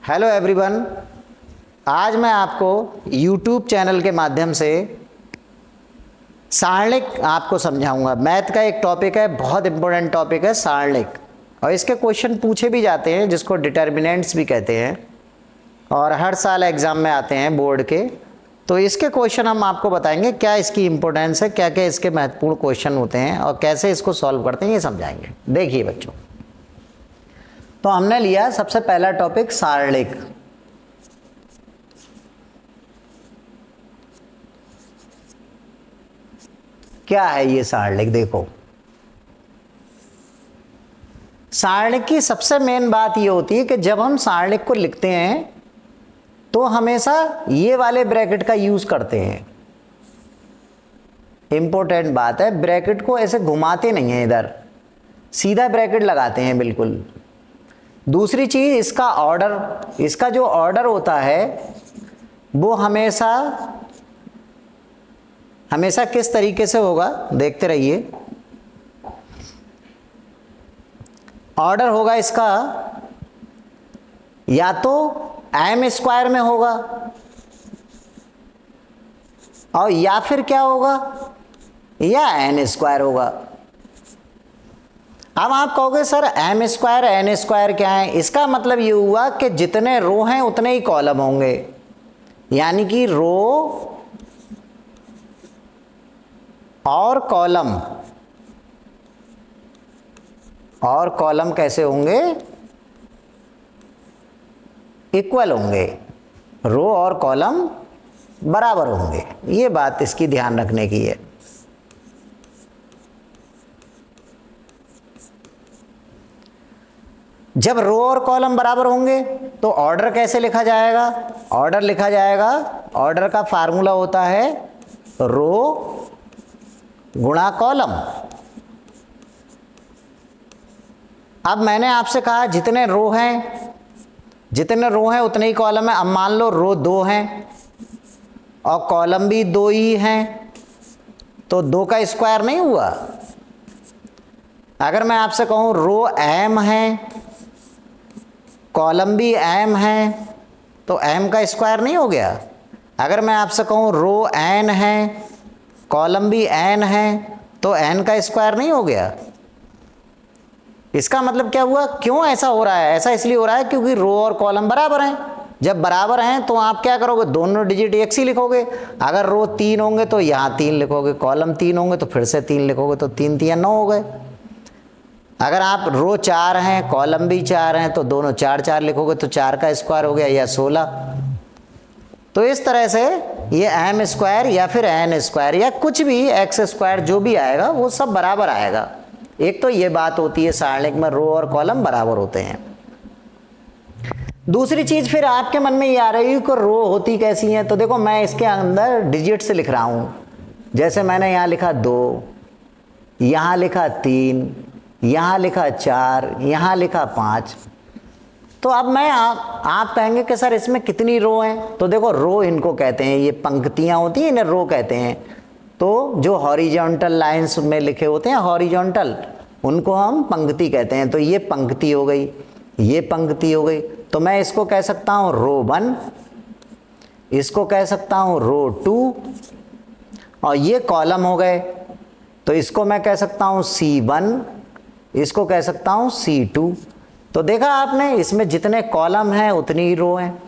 Hello everyone, आज मैं आपको YouTube चैनल के माध्यम से सारणिक आपको समझाऊंगा। मैथ का एक टॉपिक है, बहुत इंपॉर्टेंट टॉपिक है सारणिक, और इसके क्वेश्चन पूछे भी जाते हैं जिसको डिटर्मिनेंट्स भी कहते हैं, और हर साल एग्ज़ाम में आते हैं बोर्ड के। तो इसके क्वेश्चन हम आपको बताएंगे, क्या इसकी इंपॉर्टेंस है, क्या क्या इसके महत्वपूर्ण क्वेश्चन होते हैं और कैसे इसको सॉल्व करते हैं, ये समझाएंगे। देखिए बच्चों, तो हमने लिया सबसे पहला टॉपिक सारणिक। क्या है ये सारणिक? देखो, सारणिक की सबसे मेन बात ये होती है कि जब हम सारणिक को लिखते हैं तो हमेशा ये वाले ब्रैकेट का यूज करते हैं। इंपॉर्टेंट बात है, ब्रैकेट को ऐसे घुमाते नहीं है, इधर सीधा ब्रैकेट लगाते हैं बिल्कुल। दूसरी चीज, इसका ऑर्डर, इसका जो ऑर्डर होता है वो हमेशा किस तरीके से होगा, देखते रहिए। ऑर्डर होगा इसका या तो एम स्क्वायर में होगा, और या फिर क्या होगा, या एन स्क्वायर होगा। अब आप कहोगे sir M square N square क्या है? इसका मतलब ये हुआ कि जितने रो हैं उतने ही कॉलम होंगे, यानी कि रो और कॉलम कैसे होंगे? इक्वल होंगे, रो और कॉलम बराबर होंगे। ये बात इसकी ध्यान रखने की है। जब रो और कॉलम बराबर होंगे तो ऑर्डर कैसे लिखा जाएगा? ऑर्डर लिखा जाएगा, ऑर्डर का फार्मूला होता है रो गुणा कॉलम। अब मैंने आपसे कहा जितने रो हैं उतने ही कॉलम है। अब मान लो रो 2 हैं और कॉलम भी 2 ही हैं, तो 2 का स्क्वायर नहीं हुआ। अगर मैं आपसे कहूं रो एम है, कॉलम भी एम है, तो एम का स्क्वायर नहीं हो गया। अगर मैं आपसे कहूं रो एन है, कॉलम भी एन है, तो एन का स्क्वायर नहीं हो गया। इसका मतलब क्या हुआ? क्यों ऐसा हो रहा है? ऐसा इसलिए हो रहा है क्योंकि रो और कॉलम बराबर हैं। जब बराबर हैं तो आप क्या करोगे? दोनों डिजिट एक सी लिखोगे। अगर रो 3 होंगे तो यहाँ 3 लिखोगे, कॉलम 3 होंगे तो फिर से 3 लिखोगे, तो 3 3 9 हो गए। अगर आप रो 4 हैं, कॉलम भी 4 हैं, तो दोनों 4 4 लिखोगे तो 4 का स्क्वायर हो गया, या 16। तो इस तरह से ये एम स्क्वायर या फिर एन स्क्वायर या कुछ भी एक्स स्क्वायर जो भी आएगा वो सब बराबर आएगा। एक तो ये बात होती है सारणिक में रो और कॉलम बराबर होते हैं। दूसरी चीज फिर आपके मन में ये आ रही है कि रो होती कैसी है? तो देखो, मैं इसके अंदर डिजिट से लिख रहा हूं। जैसे मैंने यहाँ लिखा 2, यहाँ लिखा 3, यहाँ लिखा 4, यहाँ लिखा 5। तो अब मैं आप कहेंगे कि सर इसमें कितनी रो हैं? तो देखो, रो इनको कहते हैं, ये पंक्तियां होती हैं, इन्हें रो कहते हैं। तो जो हॉरिजॉन्टल लाइंस में लिखे होते हैं, हॉरिजॉन्टल, उनको हम पंक्ति कहते हैं। तो ये पंक्ति हो गई, ये पंक्ति हो गई। तो मैं इसको कह सकता हूं रो 1, इसको कह सकता हूं रो 2, और ये कॉलम हो गए, तो इसको मैं कह सकता हूं C1, इसको कह सकता हूं C2। तो देखा आपने, इसमें जितने कॉलम हैं उतनी ही रो हैं।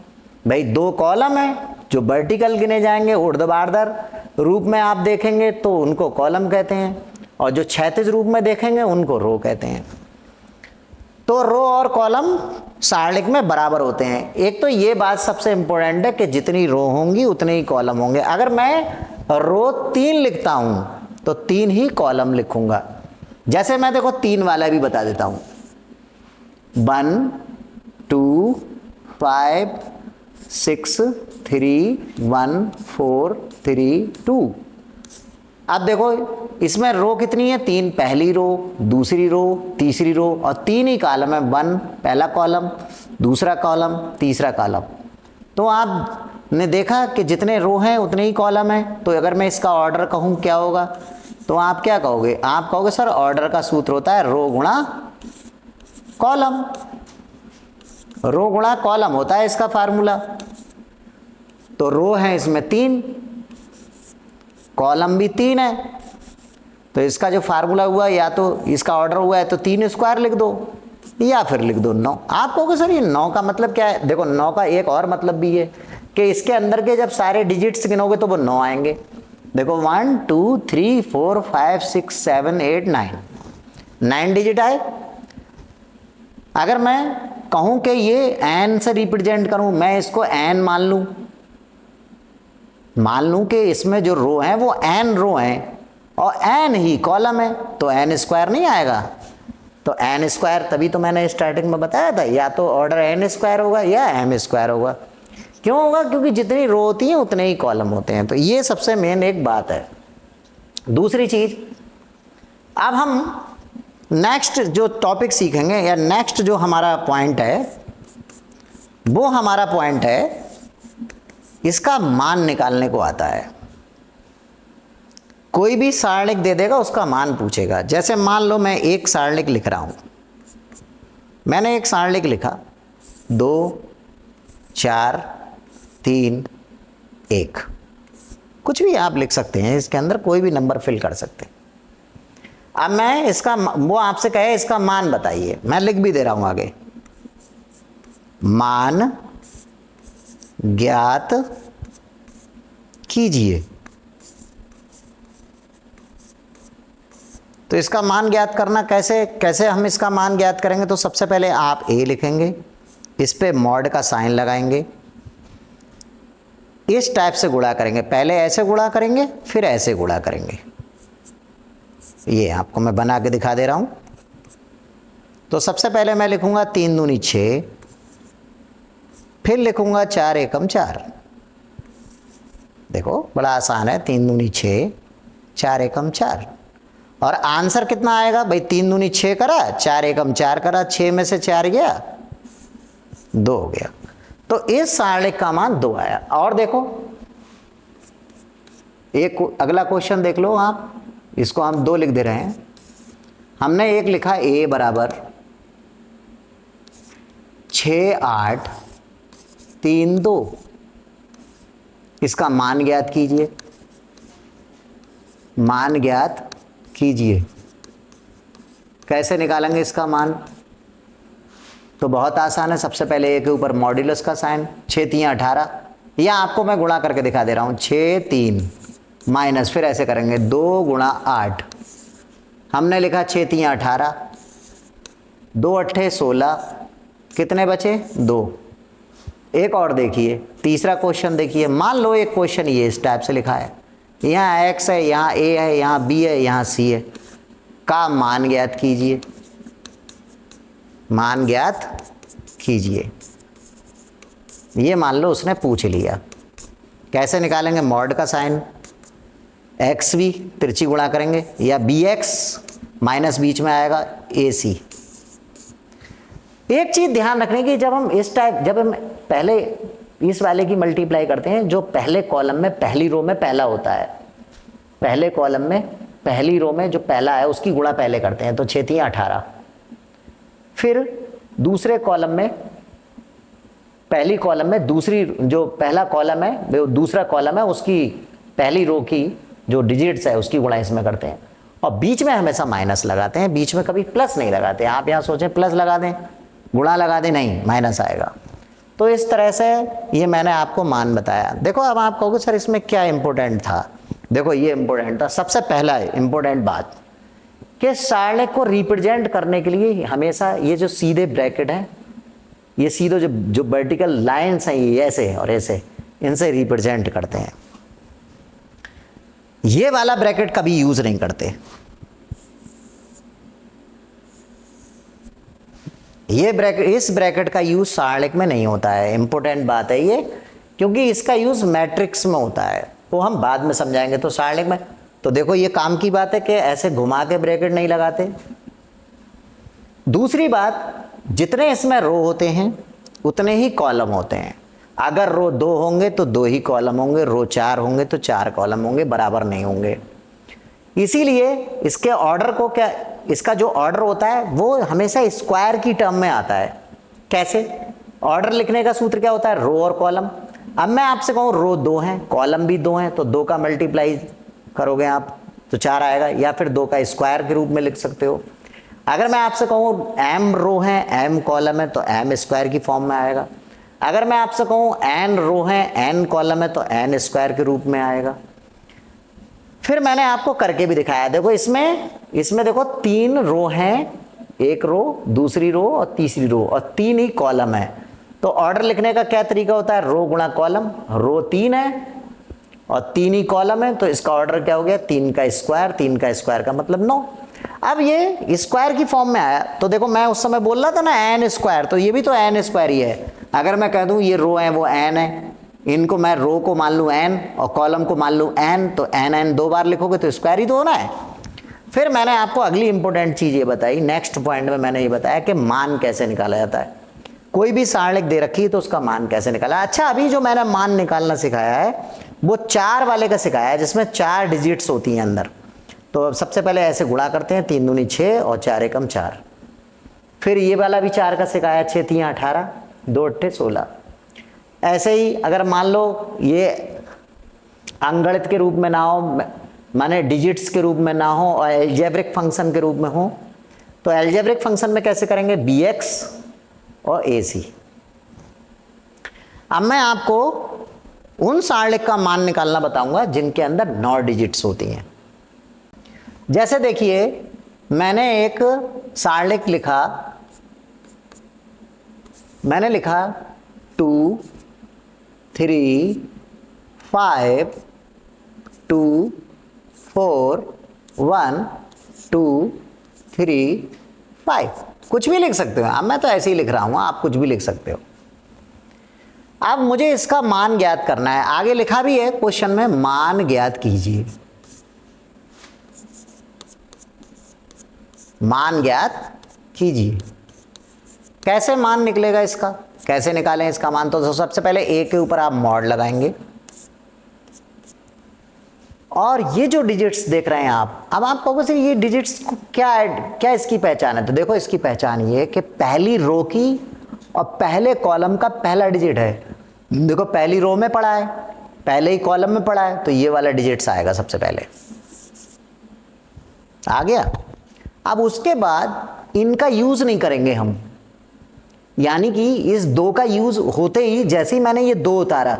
भाई 2 कॉलम हैं जो वर्टिकल गिने जाएंगे, ऊर्ध्वाधर रूप में आप देखेंगे तो उनको कॉलम कहते हैं, और जो क्षैतिज रूप में देखेंगे उनको रो कहते हैं। तो रो और कॉलम सारणिक में बराबर होते हैं। एक तो ये बात सबसे इंपॉर्टेंट है कि जितनी रो होंगी उतने ही कॉलम होंगे। अगर मैं रो 3 लिखता हूं तो 3 ही कॉलम लिखूंगा। जैसे मैं देखो 3 वाला भी बता देता हूं, 1 2 5 6 3 1 4 3 2। अब देखो इसमें रो कितनी है? 3, पहली रो, दूसरी रो, तीसरी रो, और 3 ही कॉलम है। 1 पहला कॉलम, दूसरा कॉलम, तीसरा कॉलम। तो आपने देखा कि जितने रो हैं उतने ही कॉलम हैं। तो अगर मैं इसका ऑर्डर कहूँ क्या होगा, तो आप क्या कहोगे? आप कहोगे सर ऑर्डर का सूत्र होता है रो गुणा कॉलम। रो गुणा कॉलम होता है इसका फार्मूला। तो रो है इसमें 3, कॉलम भी 3 है, तो इसका जो फार्मूला हुआ या तो इसका ऑर्डर हुआ है तो 3 स्क्वायर लिख दो या फिर लिख दो 9। आप कहोगे सर ये 9 का मतलब क्या है? देखो 9 का एक और मतलब भी है कि इसके अंदर के जब सारे डिजिट्स गिनोगे तो वो 9 आएंगे। देखो 1 2 3 4 5 6 7 8 9 डिजिट आए। अगर मैं कहूं कि ये एन से रिप्रेजेंट करूं, मैं इसको एन मान लूं कि इसमें जो रो है वो एन रो है और एन ही कॉलम है, तो एन स्क्वायर नहीं आएगा। तो एन स्क्वायर, तभी तो मैंने स्टार्टिंग में बताया था, या तो ऑर्डर एन स्क्वायर होगा या एम स्क्वायर होगा। क्यों होगा? क्योंकि जितनी रो होती है उतने ही कॉलम होते हैं। तो ये सबसे मेन एक बात है। दूसरी चीज, अब हम नेक्स्ट जो टॉपिक सीखेंगे या नेक्स्ट जो हमारा पॉइंट है वो हमारा पॉइंट है इसका मान निकालने को आता है। कोई भी सारणिक दे देगा, उसका मान पूछेगा। जैसे मान लो मैं एक सारणिक लिख रहा हूं, मैंने एक सारणिक लिखा 2 4 3 1, कुछ भी आप लिख सकते हैं, इसके अंदर कोई भी नंबर फिल कर सकते हैं। अब मैं इसका, वो आपसे कहे इसका मान बताइए, मैं लिख भी दे रहा हूं आगे, मान ज्ञात कीजिए। तो इसका मान ज्ञात करना कैसे हम इसका मान ज्ञात करेंगे? तो सबसे पहले आप ए लिखेंगे, इस पे मॉड का साइन लगाएंगे, इस टाइप से गुणा करेंगे। पहले ऐसे गुणा करेंगे फिर ऐसे गुणा करेंगे। ये आपको मैं बना के दिखा दे रहा हूं। तो सबसे पहले मैं लिखूंगा 3 दूनी 6, फिर लिखूंगा 4 एकम 4। देखो बड़ा आसान है, 3 दूनी 6 4 एकम 4। और आंसर कितना आएगा भाई? 3 दूनी 6 करा, 4 एकम 4 करा, 6 में से 4 गया 2 हो गया। तो इस सारणिक का मान 2 आया। और देखो एक अगला क्वेश्चन देख लो आप, इसको हम 2 लिख दे रहे हैं। हमने एक लिखा a बराबर 6 8 3 2, इसका मान ज्ञात कीजिए। मान ज्ञात कीजिए, कैसे निकालेंगे इसका मान? तो बहुत आसान है। सबसे पहले a के ऊपर मॉड्यूलस का साइन, 6 3 18, या आपको मैं गुणा करके दिखा दे रहा हूं, 6 3 माइनस, फिर ऐसे करेंगे 2 गुणा 8। हमने लिखा 6 3 18, 2 8 16, कितने बचे? 2। एक और देखिए, तीसरा क्वेश्चन देखिए। मान लो एक क्वेश्चन ये इस टाइप से लिखा है, यहाँ x है, यहाँ a है, यहाँ b है, यहाँ c है, का मान ज्ञात कीजिए। मान ज्ञात कीजिए, ये मान लो उसने पूछ लिया। कैसे निकालेंगे? मॉड का साइन, एक्स भी तिरछी गुणा करेंगे, या बी एक्स माइनस बीच में आएगा ए सी। एक चीज ध्यान रखने की, जब हम इस टाइप, जब हम पहले इस वाले की मल्टीप्लाई करते हैं, जो पहले कॉलम में पहली रो में पहला होता है, पहले कॉलम में पहली रो में जो पहला है उसकी गुणा पहले करते हैं, तो 6 3 18। फिर दूसरे कॉलम में, पहली कॉलम में दूसरी, जो पहला कॉलम है वो दूसरा कॉलम है, उसकी पहली रो की जो डिजिट्स है उसकी गुणा इसमें करते हैं। और बीच में हमेशा माइनस लगाते हैं, बीच में कभी प्लस नहीं लगाते। आप यहाँ सोचें प्लस लगा दें, गुणा लगा दें, नहीं, माइनस आएगा। तो इस तरह से ये मैंने आपको मान बताया। देखो अब आप कहोगे सर इसमें क्या इंपॉर्टेंट था? देखो ये इंपॉर्टेंट था। सबसे पहला इंपॉर्टेंट बात कि सारणिक को रिप्रेजेंट करने के लिए हमेशा ये जो सीधे ब्रैकेट है, ये सीधे जो वर्टिकल लाइन्स हैं, ये ऐसे और ऐसे, इनसे रिप्रेजेंट करते हैं। ये वाला ब्रैकेट कभी यूज नहीं करते। ये ब्रैकेट, इस ब्रैकेट का यूज सारणिक में नहीं होता है। इंपॉर्टेंट बात है ये, क्योंकि इसका यूज मैट्रिक्स में होता है, वो हम बाद में समझाएंगे। तो सारणिक में तो देखो ये काम की बात है कि ऐसे घुमा के ब्रैकेट नहीं लगाते। दूसरी बात, जितने इसमें रो होते हैं उतने ही कॉलम होते हैं। अगर रो 2 होंगे तो 2 ही कॉलम होंगे, रो 4 होंगे तो 4 कॉलम होंगे, बराबर नहीं होंगे। इसीलिए इसके ऑर्डर को क्या, इसका जो ऑर्डर होता है वो हमेशा स्क्वायर की टर्म में आता है। कैसे? ऑर्डर लिखने का सूत्र क्या होता है, रो और कॉलम। अब मैं आपसे कहूँ रो 2 हैं, कॉलम भी 2 हैं, तो 2 का मल्टीप्लाई करोगे आप तो 4 आएगा, या फिर 2 का स्क्वायर के रूप में लिख सकते हो। अगर मैं आपसे कहूँ m रो है m कॉलम है तो m स्क्वायर की फॉर्म में आएगा। अगर मैं आपसे कहूँ n रो है n कॉलम है तो n स्क्वायर के रूप में आएगा। फिर मैंने आपको करके भी दिखाया, देखो इसमें देखो 3 रो हैं, एक रो, दूसरी रो और तीसरी रो, और 3 ही कॉलम है। तो ऑर्डर लिखने का क्या तरीका होता है, रो गुणा कॉलम। रो 3 है और 3 ही कॉलम है, तो इसका ऑर्डर क्या हो गया, 3 का स्क्वायर, 3 का स्क्वायर का मतलब 9। अब ये स्क्वायर की फॉर्म में आया, तो देखो मैं उस समय बोल रहा था ना n स्क्वायर, तो ये भी तो n स्क्वायर ही है। अगर मैं कह दूं ये रो है वो n है, इनको मैं रो को मान लूं n और कॉलम को मान लूं n, तो n 2 बार लिखोगे तो स्क्वायर ही तो होना है। फिर मैंने आपको अगली इंपॉर्टेंट चीज ये बताई, नेक्स्ट पॉइंट में मैंने ये बताया कि मान कैसे निकाला जाता है। कोई भी सारणिक दे रखी है तो उसका मान कैसे निकाला। अच्छा, अभी जो मैंने मान निकालना सिखाया है वो 4 वाले का सिखाया है, जिसमें 4 डिजिट्स होती हैं अंदर। तो अब सबसे पहले ऐसे गुणा करते हैं, 3 दूनी 6 और 4 एकम 4। फिर ये वाला भी 4 का सिखाया, 6 3 18, 2 8 16। ऐसे ही अगर मान लो ये अंगणित के रूप में ना हो, माने डिजिट्स के रूप में ना हो और एल्जेब्रिक फंक्शन के रूप में हो, तो एल्जेब्रिक फंक्शन में कैसे करेंगे, bx और ac। अब मैं आपको उन सारणिक का मान निकालना बताऊंगा जिनके अंदर 9 डिजिट्स होती हैं। जैसे देखिए मैंने एक सारणिक लिखा, मैंने लिखा 2 3 5 2 4 1 2 3 5, कुछ भी लिख सकते हो। अब मैं तो ऐसे ही लिख रहा हूं, आप कुछ भी लिख सकते हो। अब मुझे इसका मान ज्ञात करना है। आगे लिखा भी है क्वेश्चन में, मान ज्ञात कीजिए। मान ज्ञात कीजिए, कैसे मान निकलेगा इसका, कैसे निकालें इसका मान। तो सबसे पहले a के ऊपर आप मॉड लगाएंगे, और ये जो डिजिट्स देख रहे हैं आप, अब आप कहोगे सर ये डिजिट्स को क्या इसकी पहचान है। तो देखो इसकी पहचान ये है कि पहली रो की और पहले कॉलम का पहला डिजिट है। देखो पहली रो में पड़ा है, पहले ही कॉलम में पड़ा है, तो ये वाला डिजिट्स आएगा सबसे पहले, आ गया। अब उसके बाद इनका यूज नहीं करेंगे हम, यानी कि इस 2 का यूज होते ही जैसे ही मैंने ये 2 उतारा,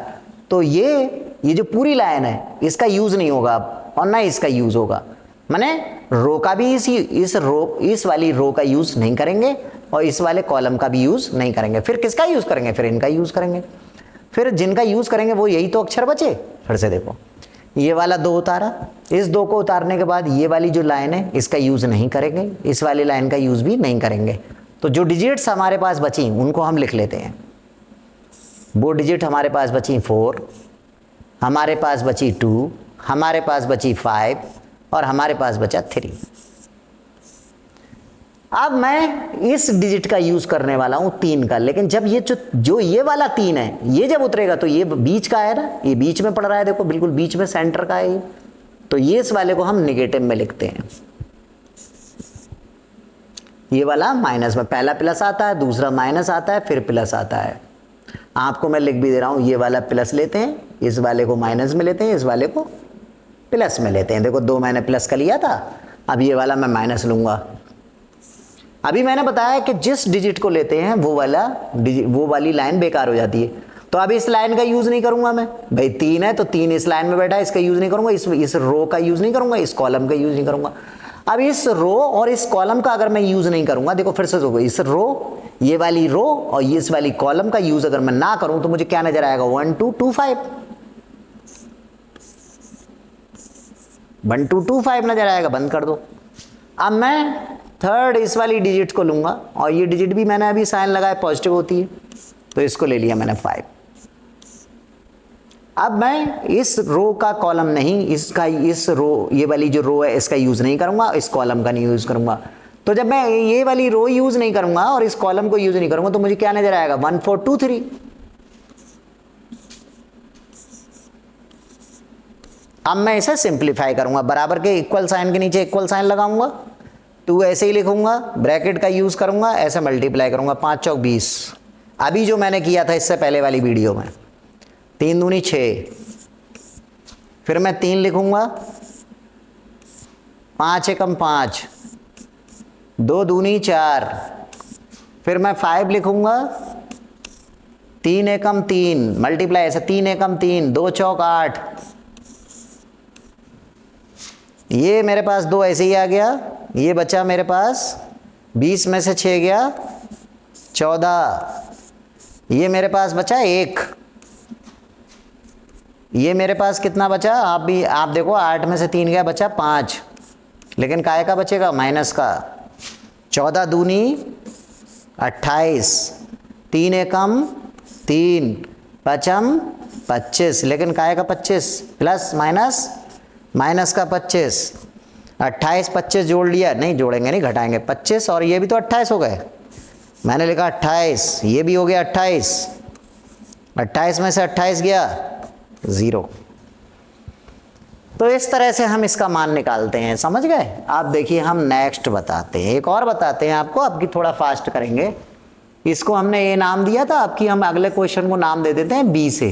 तो ये जो पूरी लाइन है इसका यूज नहीं होगा अब, और ना इसका यूज होगा। माने रो का भी इस वाली रो का यूज नहीं करेंगे, और इस वाले कॉलम का भी यूज नहीं करेंगे। फिर किसका यूज करेंगे, फिर इनका यूज करेंगे। फिर जिनका यूज करेंगे वो यही तो अक्षर बचे। फिर से देखो ये वाला 2 उतारा, इस 2 को उतारने के बाद ये वाली जो लाइन है इसका यूज नहीं करेंगे, इस वाली लाइन का यूज भी नहीं करेंगे। तो जो डिजिट्स हमारे पास बची उनको हम लिख लेते हैं। वो डिजिट हमारे पास बची 4, हमारे पास बची 2, हमारे पास बची 5 और हमारे पास बचा 3। अब मैं इस डिजिट का यूज करने वाला हूं 3 का, लेकिन जब ये जो ये वाला 3 है ये जब उतरेगा तो ये बीच का है ना, ये बीच में पड़ रहा है, देखो बिल्कुल बीच में सेंटर का है ये, तो ये इस वाले को हम नेगेटिव में लिखते हैं। ये वाला माइनस में, पहला प्लस आता है, दूसरा माइनस आता है, फिर प्लस आता है। आपको मैं लिख भी दे रहा हूं, ये वाला प्लस लेते हैं, इस वाले को माइनस में लेते हैं, इस वाले को प्लस में लेते हैं। देखो 2 मैंने प्लस का लिया था, अब ये वाला मैं माइनस लूंगा। अभी मैंने बताया कि जिस डिजिट को लेते हैं वो वाली लाइन बेकार हो जाती है। तो अब इस लाइन का यूज नहीं करूंगा मैं, भाई 3 है तो 3 इस लाइन में बैठा है, इसका यूज नहीं करूंगा, इस रो का यूज नहीं करूंगा, इस कॉलम का यूज नहीं करूंगा। अब इस रो और इस कॉलम का अगर मैं यूज नहीं करूंगा, देखो फिर से देखो, इस रो, ये वाली रो और इस वाली कॉलम का यूज अगर मैं ना करूं तो मुझे क्या नजर आएगा, 1 2 2 5, 1 2 2 5 नजर आएगा। बंद कर दो। अब मैं थर्ड इस वाली डिजिट को लूंगा, और ये डिजिट भी मैंने अभी साइन लगाया पॉजिटिव होती है, तो इसको ले लिया मैंने 5। अब मैं इस रो का कॉलम नहीं, इस रो, ये वाली जो रो है इसका यूज नहीं करूंगा, इस कॉलम का नहीं यूज करूंगा। तो जब मैं ये वाली रो यूज नहीं करूंगा और इस कॉलम को यूज नहीं करूंगा तो मुझे क्या नजर आएगा, 1 4 2 3। अब मैं इसे सिंप्लीफाई करूंगा, बराबर के इक्वल साइन के नीचे इक्वल साइन लगाऊंगा, 2 ऐसे ही लिखूंगा, ब्रैकेट का यूज करूंगा, ऐसे मल्टीप्लाई करूंगा, 5 चौक 20। अभी जो मैंने किया था इससे पहले वाली वीडियो में, 3 दूनी 6, फिर मैं 3 लिखूंगा, 5 एकम 5, 2 दूनी 4, फिर मैं 5 लिखूंगा, 3 एकम 3 मल्टीप्लाई ऐसे 3 एकम 3, 2 चौक 8, ये मेरे पास 2 ऐसे ही आ गया, ये बचा मेरे पास 20 में से 6 गया 14, ये मेरे पास बचा 1, ये मेरे पास कितना बचा, आप देखो 8 में से 3 गया बचा 5, लेकिन काय का बचेगा, माइनस का। 14 दूनी 28, 3 एकम 3, पचम 25, लेकिन काय का 25 प्लस माइनस माइनस का 25, 28 25 जोड़ लिया, नहीं जोड़ेंगे नहीं घटाएंगे, 25 और ये भी तो 28 हो गए, मैंने लिखा 28, ये भी हो गया 28, 28 में से 28 गया 0। तो इस तरह से हम इसका मान निकालते हैं, समझ गए। आप देखिए हम नेक्स्ट बताते हैं, एक और बताते हैं आपको, आपकी थोड़ा फास्ट करेंगे। इसको हमने ए नाम दिया था, आपकी हम अगले क्वेश्चन को नाम दे देते हैं बी से,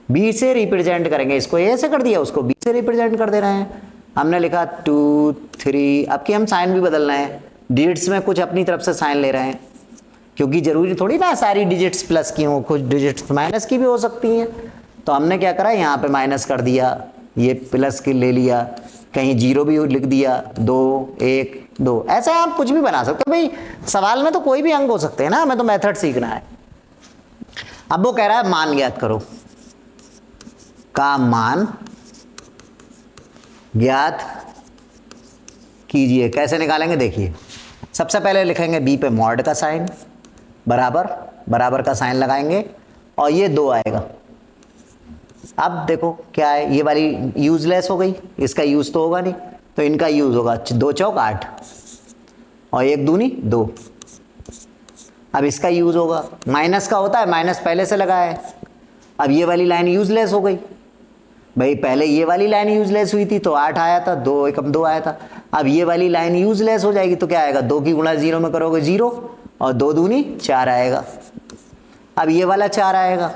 बी से रिप्रेजेंट करेंगे। इसको ए से कर दिया, उसको बी से रिप्रेजेंट कर दे रहे हैं। हमने लिखा 2 3, अब की हम साइन भी बदल रहे हैं, डिजिट्स में कुछ अपनी तरफ से साइन ले रहे हैं, क्योंकि जरूरी थोड़ी ना सारी डिजिट्स प्लस की हो, कुछ डिजिट्स माइनस की भी हो सकती हैं। तो हमने क्या करा, यहाँ पे माइनस कर दिया, ये प्लस की ले लिया, कहीं 0 भी लिख दिया, 2 1 2, ऐसे आप कुछ भी बना सकते हो भाई, सवाल में तो कोई भी अंक हो सकते हैं ना, हमें तो मेथड सीखना है। अब वो कह रहा है मान ज्ञात करो, का मान ज्ञात कीजिए। कैसे निकालेंगे देखिए, सबसे पहले लिखेंगे बी पे मॉड का साइन, बराबर बराबर का साइन लगाएंगे और ये 2 आएगा। अब देखो क्या है, ये वाली यूजलेस हो गई, इसका यूज तो होगा नहीं, तो इनका यूज होगा 2 चौक 8 और 1 दूनी 2। अब इसका यूज होगा, माइनस का होता है, माइनस पहले से लगा है। अब ये वाली लाइन यूजलेस हो गई भाई, पहले ये वाली लाइन यूजलेस हुई थी तो 8 आया था, 2 एकम 2 आया था। अब ये वाली लाइन यूजलेस हो जाएगी तो क्या आएगा, 2 की गुणा 0 में करोगे 0 और 2 दूनी 4 आएगा। अब ये वाला 4 आएगा,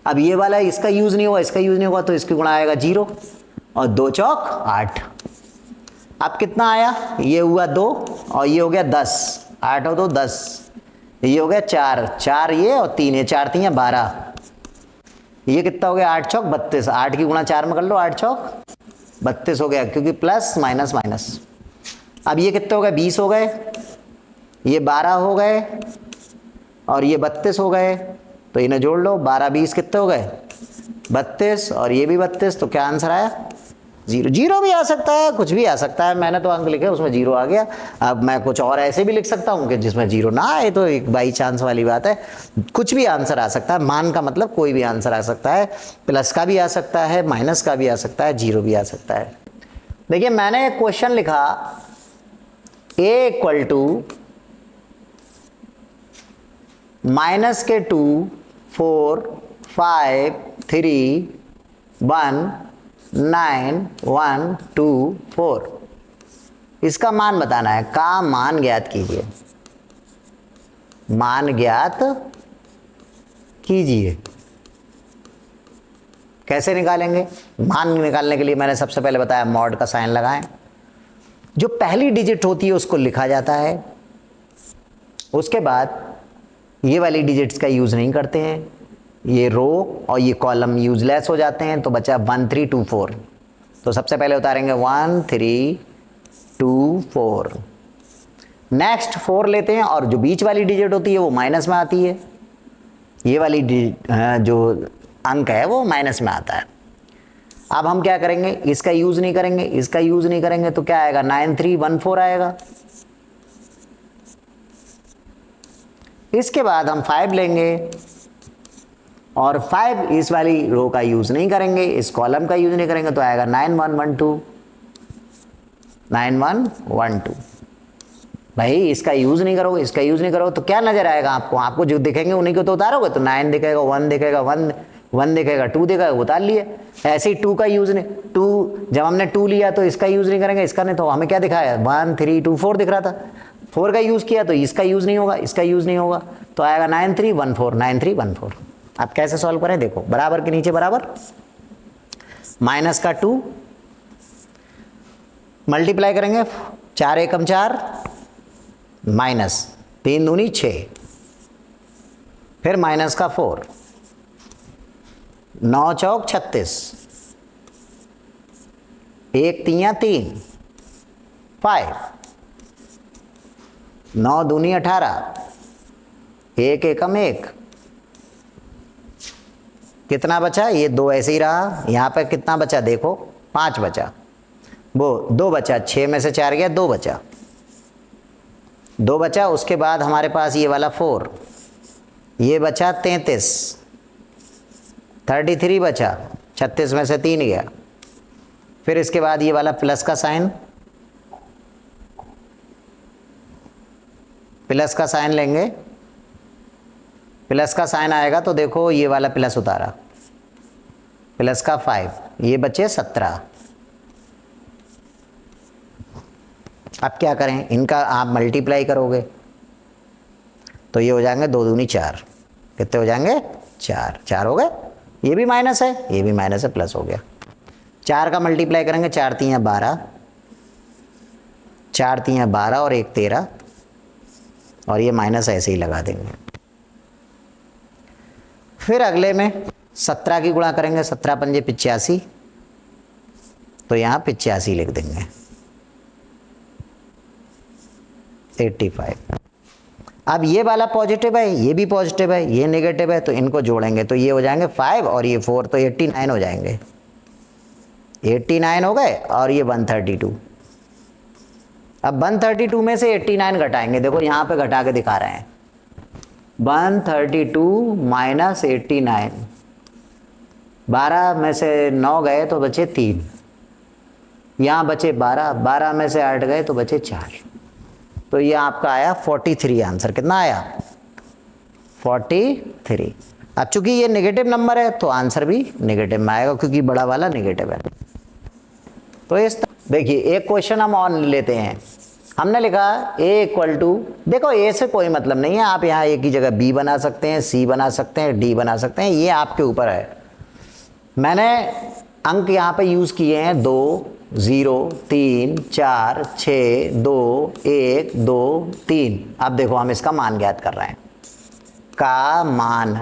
अब ये वाला इसका यूज नहीं होगा, इसका यूज नहीं होगा, तो इसकी गुणा आएगा 0 और 2 चौक 8। अब कितना आया, ये हुआ 2 और ये हो गया 10, 8 और 2 10, ये हो गया 4 4 ये और 3 ये, 4 3 12, ये कितना हो गया 8 चौक 32, 8 की गुणा 4 में कर लो, 8 चौक 32 हो गया, क्योंकि प्लस माइनस माइनस। अब ये कितने हो गए 20 हो गए, ये 12 हो गए और ये 32 हो गए, तो इन्हें जोड़ लो, 12 20 कितने हो गए 32 और ये भी 32, तो क्या आंसर आया 0। 0 भी आ सकता है, कुछ भी आ सकता है, मैंने तो अंक लिखे उसमें 0 आ गया। अब मैं कुछ और ऐसे भी लिख सकता हूँ कि जिसमें 0 ना आए, तो एक बाई चांस वाली बात है, कुछ भी आंसर आ सकता है। मान का मतलब कोई भी आंसर आ सकता है, प्लस का भी आ सकता है, माइनस का भी आ सकता है, 0 भी आ सकता है। देखिए मैंने एक क्वेश्चन लिखा, a इक्वल टू माइनस के 2 4 5 3 1 9 1 2 4, इसका मान बताना है, का मान ज्ञात कीजिए, मान ज्ञात कीजिए। कैसे निकालेंगे, मान निकालने के लिए मैंने सबसे पहले बताया मॉड का साइन लगाएं, जो पहली डिजिट होती है उसको लिखा जाता है, उसके बाद ये वाली डिजिट्स का यूज नहीं करते हैं, ये रो और ये कॉलम यूजलेस हो जाते हैं, तो बचा 1 3 2 4। तो सबसे पहले उतारेंगे 1 3 2 4, नेक्स्ट 4 लेते हैं और जो बीच वाली डिजिट होती है वो माइनस में आती है, ये वाली जो अंक है वो माइनस में आता है। अब हम क्या करेंगे, इसका यूज नहीं करेंगे, इसका यूज नहीं करेंगे, तो क्या आएगा 9 3 1 4 आएगा। इसके बाद हम 5 लेंगे और 5 इस वाली रो का यूज नहीं करेंगे, इस कॉलम का यूज नहीं करेंगे, तो आएगा 9 1 1 2 9 1 1 2। भाई इसका यूज नहीं करोगे, इसका यूज नहीं करोगे तो क्या नजर आएगा आपको, आपको जो दिखेंगे उन्हीं को तो उतारोगे, तो 9 दिखेगा, 1 दिखेगा, 1 दिखेगा, 2 दिखेगा, उतार लिए। ऐसे ही 2 का यूज नहीं, 2 जब हमने 2 लिया तो इसका यूज नहीं करेंगे, इसका नहीं, तो हमें क्या दिखाया 1 3 2 4 दिख रहा था, 4 का यूज़ किया तो इसका यूज़ नहीं होगा, इसका यूज़ नहीं होगा, तो आएगा 9314, 9314। अब कैसे सॉल्व करें देखो, बराबर के नीचे बराबर, माइनस का 2 मल्टीप्लाई करेंगे, 4 एकम 4 माइनस 3 दूनी 6, फिर माइनस का 4, 9 चौक 36, 1 तियां 3, 5, 9 दूनी 18, 1 एकम 1, कितना बचा, ये 2 ऐसे ही रहा, यहाँ पे कितना बचा देखो, 5 बचा, वो 2 बचा, 6 में से 4 गया, 2 बचा, 2 बचा। उसके बाद हमारे पास ये वाला 4, ये बचा 33, 33 बचा, 36 में से 3 गया, फिर इसके बाद ये वाला प्लस का साइन, प्लस का साइन लेंगे, प्लस का साइन आएगा तो देखो ये वाला प्लस उतारा, प्लस का 5, ये बचे 17। अब क्या करें, इनका आप मल्टीप्लाई करोगे तो ये हो जाएंगे 2 दूनी 4, कितने हो जाएंगे 4, 4 हो गए, ये भी माइनस है, ये भी माइनस है, प्लस हो गया। 4 का मल्टीप्लाई करेंगे, 4 तियां 12, 4 तियां 12 और 1 13, और ये माइनस ऐसे ही लगा देंगे। फिर अगले में 17 की गुणा करेंगे, 17 पंजे 85, तो यहाँ 85 लिख देंगे, 85। अब ये वाला पॉजिटिव है, ये भी पॉजिटिव है, ये नेगेटिव है, तो इनको जोड़ेंगे तो ये हो जाएंगे 5 और ये 4, तो 89 हो जाएंगे, 89 हो गए, और ये 132। अब 132 में से 89 घटाएंगे, देखो यहाँ पे घटा के दिखा रहे हैं, 132 माइनस 89, 12 में से 9 गए तो बचे 3, यहाँ बचे 12, 12 में से 8 गए तो बचे 4, तो ये आपका आया 43 आंसर। कितना आया 43। अब चूंकि ये नेगेटिव नंबर है तो आंसर भी नेगेटिव में आएगा, क्योंकि बड़ा वाला नेगेटिव है। तो इस देखिए एक क्वेश्चन हम और लेते हैं, हमने लिखा a इक्वल टू, देखो a से कोई मतलब नहीं है, आप यहाँ a की जगह b बना सकते हैं, c बना सकते हैं, d बना सकते हैं, ये आपके ऊपर है। मैंने अंक यहाँ पे यूज़ किए हैं 2 0 3 4 6 2 1 2 3। अब देखो हम इसका मान ज्ञात कर रहे हैं, का मान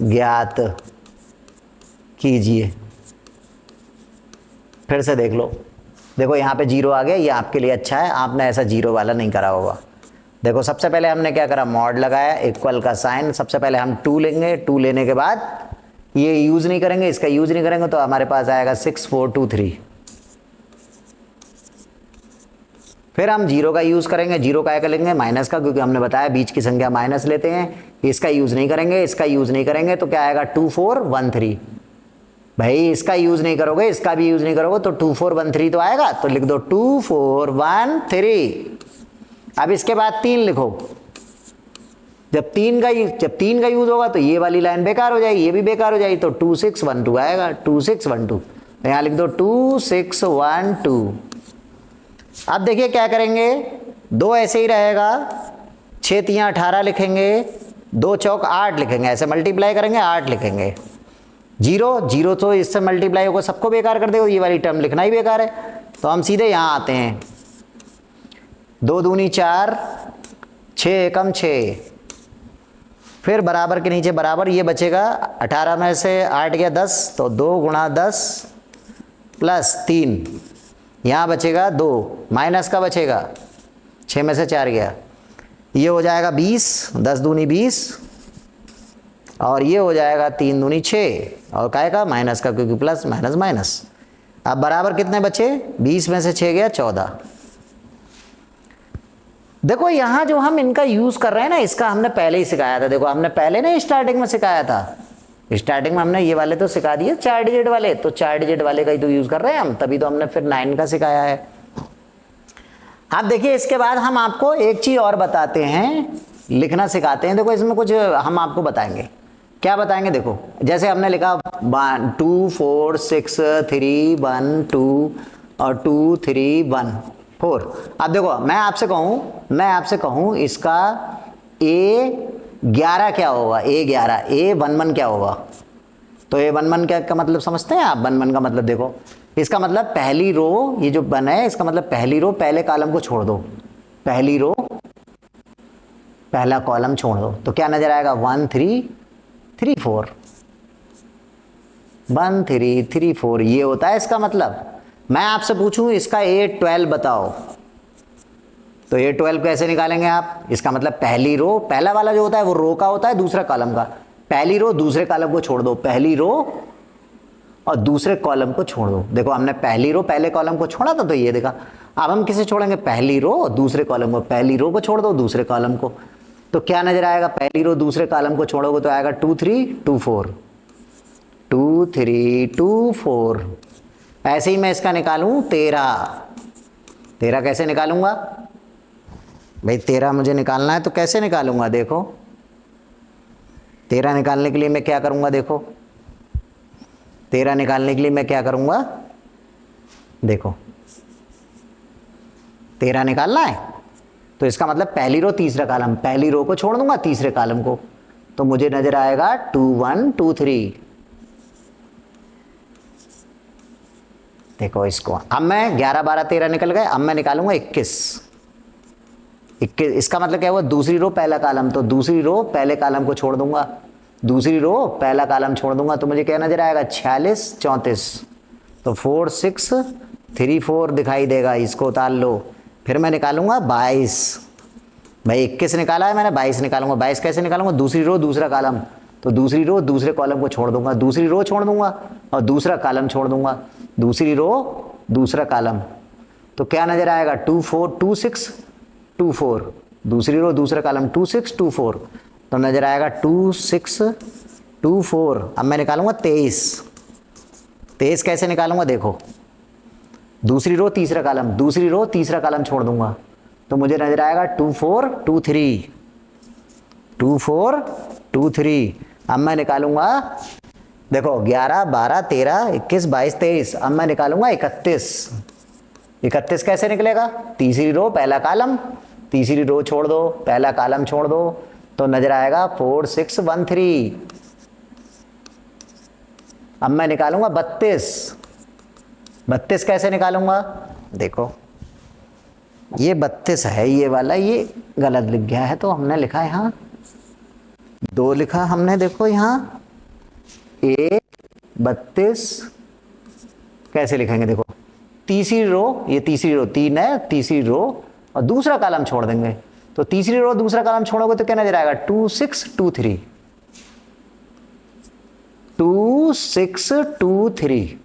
ज्ञात कीजिए। फिर से देख लो, देखो यहाँ पे 0 आ गया, ये आपके लिए अच्छा है, आपने ऐसा 0 वाला नहीं करा होगा। देखो सबसे पहले हमने क्या करा, मॉड लगाया, इक्वल का साइन, सबसे पहले हम 2 लेंगे, 2 लेने के बाद ये यूज़ नहीं करेंगे, इसका यूज़ नहीं करेंगे, तो हमारे पास आएगा 6 4 2 3। फिर हम 0 का यूज़ करेंगे, 0 का लेंगे माइनस का, क्योंकि हमने बताया बीच की संख्या माइनस लेते हैं, इसका यूज़ नहीं करेंगे, इसका यूज़ नहीं करेंगे, तो क्या आएगा 2 4 1 3। भाई इसका यूज़ नहीं करोगे, इसका भी यूज़ नहीं करोगे, तो 2 4 1 3 तो आएगा, तो लिख दो 2 4 1 3। अब इसके बाद 3 लिखो, जब 3 का यूज़ होगा तो ये वाली लाइन बेकार हो जाएगी, ये भी बेकार हो जाएगी, तो 2 6 1 2 आएगा, 2 6 1 2। तो यहाँ लिख दो 2 6 1 2। अब देखिए क्या करेंगे, 2 ऐसे ही रहेगा, 6 3 18 लिखेंगे, 2 चौक 8 लिखेंगे, ऐसे मल्टीप्लाई करेंगे 8 लिखेंगे, 0 0 तो इससे मल्टीप्लाई होगा, सबको बेकार कर देगा, ये वाली टर्म लिखना ही बेकार है। तो हम सीधे यहाँ आते हैं, 2 दूनी 4 6 एकम 6, फिर बराबर के नीचे बराबर, ये बचेगा 18 में से 8 गया 10, तो 2 गुणा 10 प्लस 3, यहाँ बचेगा 2, माइनस का बचेगा 6 में से 4 गया, ये हो जाएगा 20, 10 दूनी 20, और ये हो जाएगा 3 दूनी 6, और काय का माइनस का, क्योंकि प्लस माइनस माइनस। अब बराबर कितने बचे, 20 में से 6 गया 14। देखो यहाँ जो हम इनका यूज़ कर रहे हैं ना, इसका हमने पहले ही सिखाया था, देखो हमने पहले ना स्टार्टिंग में सिखाया था, स्टार्टिंग में हमने ये वाले तो सिखा दिए 4 डिजिट वाले, तो 4 डिजिट वाले का ही तो यूज़ कर रहे हैं हम, तभी तो हमने फिर 9 का सिखाया है। आप देखिए इसके बाद हम आपको एक चीज़ और बताते हैं, लिखना सिखाते हैं। देखो इसमें कुछ हम आपको बताएंगे, क्या बताएंगे, देखो जैसे हमने लिखा 2 4 6 3 1 2 और 2 3 1, 4। अब देखो मैं आपसे कहूं इसका A11 क्या होगा, A11, A11 क्या होगा? तो A11 क्या का मतलब समझते हैं आप? 11 का मतलब देखो, इसका मतलब पहली रो, ये जो 1 है इसका मतलब पहली रो पहले कॉलम को छोड़ दो, पहली रो पहला कॉलम छोड़ दो, तो क्या नजर आएगा? 1 3 3 4, 1 3 3 4, ये होता है इसका मतलब। मैं आपसे पूछूं इसका A12 बताओ, तो A12 कैसे निकालेंगे आप? इसका मतलब पहली रो, पहला वाला जो होता है वो रो का होता है, दूसरा कॉलम का, पहली रो दूसरे कॉलम को छोड़ दो, पहली रो और दूसरे कॉलम को छोड़ दो। देखो हमने पहली रो पहले कॉलम को छोड़ा था, तो ये देखा। अब हम किसे छोड़ेंगे? पहली रो और दूसरे कॉलम को, पहली रो को छोड़ दो दूसरे कॉलम को, तो क्या नजर आएगा? पहली रो दूसरे कॉलम को छोड़ोगे तो आएगा 2 3 2 4, 2 3 2 4। ऐसे ही मैं इसका निकालूं 13 कैसे निकालूंगा भाई? 13 मुझे निकालना है तो कैसे निकालूंगा? देखो 13 निकालने के लिए मैं क्या करूंगा? देखो 13 निकालने के लिए मैं क्या करूंगा? देखो 13 निकालना है तो इसका मतलब पहली रो तीसरा कॉलम, पहली रो को छोड़ दूंगा तीसरे कॉलम को, तो मुझे नजर आएगा 2 1 2 3। देखो इसको, अब मैं 11 12 13 निकल गए, अब मैं निकालूंगा 21। इसका मतलब क्या हुआ? दूसरी रो पहला कॉलम, तो दूसरी रो पहले कॉलम को छोड़ दूंगा, दूसरी रो पहला कॉलम छोड़ दूंगा, तो मुझे क्या नजर आएगा? 46 34, तो 4 6 3 4 दिखाई देगा, इसको उतार लो। फिर मैं निकालूंगा 22। भाई 21 निकाला है मैंने, 22 निकालूंगा। 22 कैसे निकालूंगा? दूसरी रो दूसरा कॉलम, तो दूसरी रो दूसरे कॉलम को छोड़ दूंगा, दूसरी रो छोड़ दूंगा और दूसरा कॉलम छोड़ दूंगा, दूसरी रो दूसरा कॉलम, तो क्या नजर आएगा? 2 4 2 6 2 4, दूसरी रो दूसरा कॉलम 2 6 2 4, तो नजर आएगा 2 6 2 4। अब मैं निकालूंगा 23 कैसे निकालूंगा? देखो दूसरी रो तीसरा कॉलम, दूसरी रो तीसरा कॉलम छोड़ दूंगा, तो मुझे नजर आएगा 2 4 2 3, 2 4 2 3। अब मैं निकालूंगा देखो 11 12 13 21 22 23, अब मैं निकालूंगा 31 कैसे निकलेगा? तीसरी रो पहला कॉलम, तीसरी रो छोड़ दो पहला कॉलम छोड़ दो, तो नजर आएगा 4 6 1 3। अब मैं निकालूंगा 32 कैसे निकालूंगा? देखो ये 32 है, ये वाला ये गलत लिख गया है, तो हमने लिखा है यहाँ 2 लिखा हमने, देखो यहाँ A32 कैसे लिखेंगे? देखो तीसरी रो, ये तीसरी रो 3 है, तीसरी रो और दूसरा कॉलम छोड़ देंगे, तो तीसरी रो दूसरा कॉलम छोड़ोगे तो क्या नजर आएगा? 2 6 2 3, 2 6 2 3।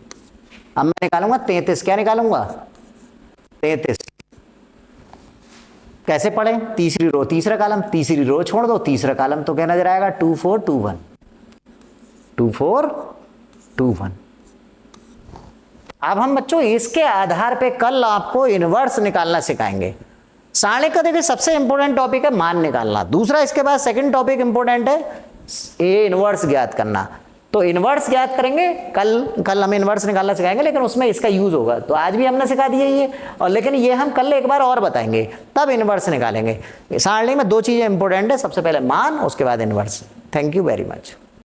अब मैं निकालूंगा 33, क्या निकालूंगा? 33 कैसे पढ़े? तीसरी रो तीसरा कॉलम, तीसरी रो छोड़ दो तीसरा कॉलम, तो क्या नजर आएगा? 2 4 2 1, 2 4 2 1। अब हम बच्चों इसके आधार पे कल आपको इनवर्स निकालना सिखाएंगे। सारणी का देखिए सबसे इंपॉर्टेंट टॉपिक है मान निकालना, दूसरा इसके बाद सेकंड टॉपिक इंपॉर्टेंट है ए इनवर्स ज्ञात करना। तो इनवर्स ज्ञात करेंगे कल हम इनवर्स निकालना सिखाएंगे, लेकिन उसमें इसका यूज होगा। तो आज भी हमने सिखा दिया ये, और लेकिन ये हम कल एक बार और बताएंगे, तब इनवर्स निकालेंगे। सारणी में 2 चीजें इंपॉर्टेंट है, सबसे पहले मान, उसके बाद inverse. Thank you very much.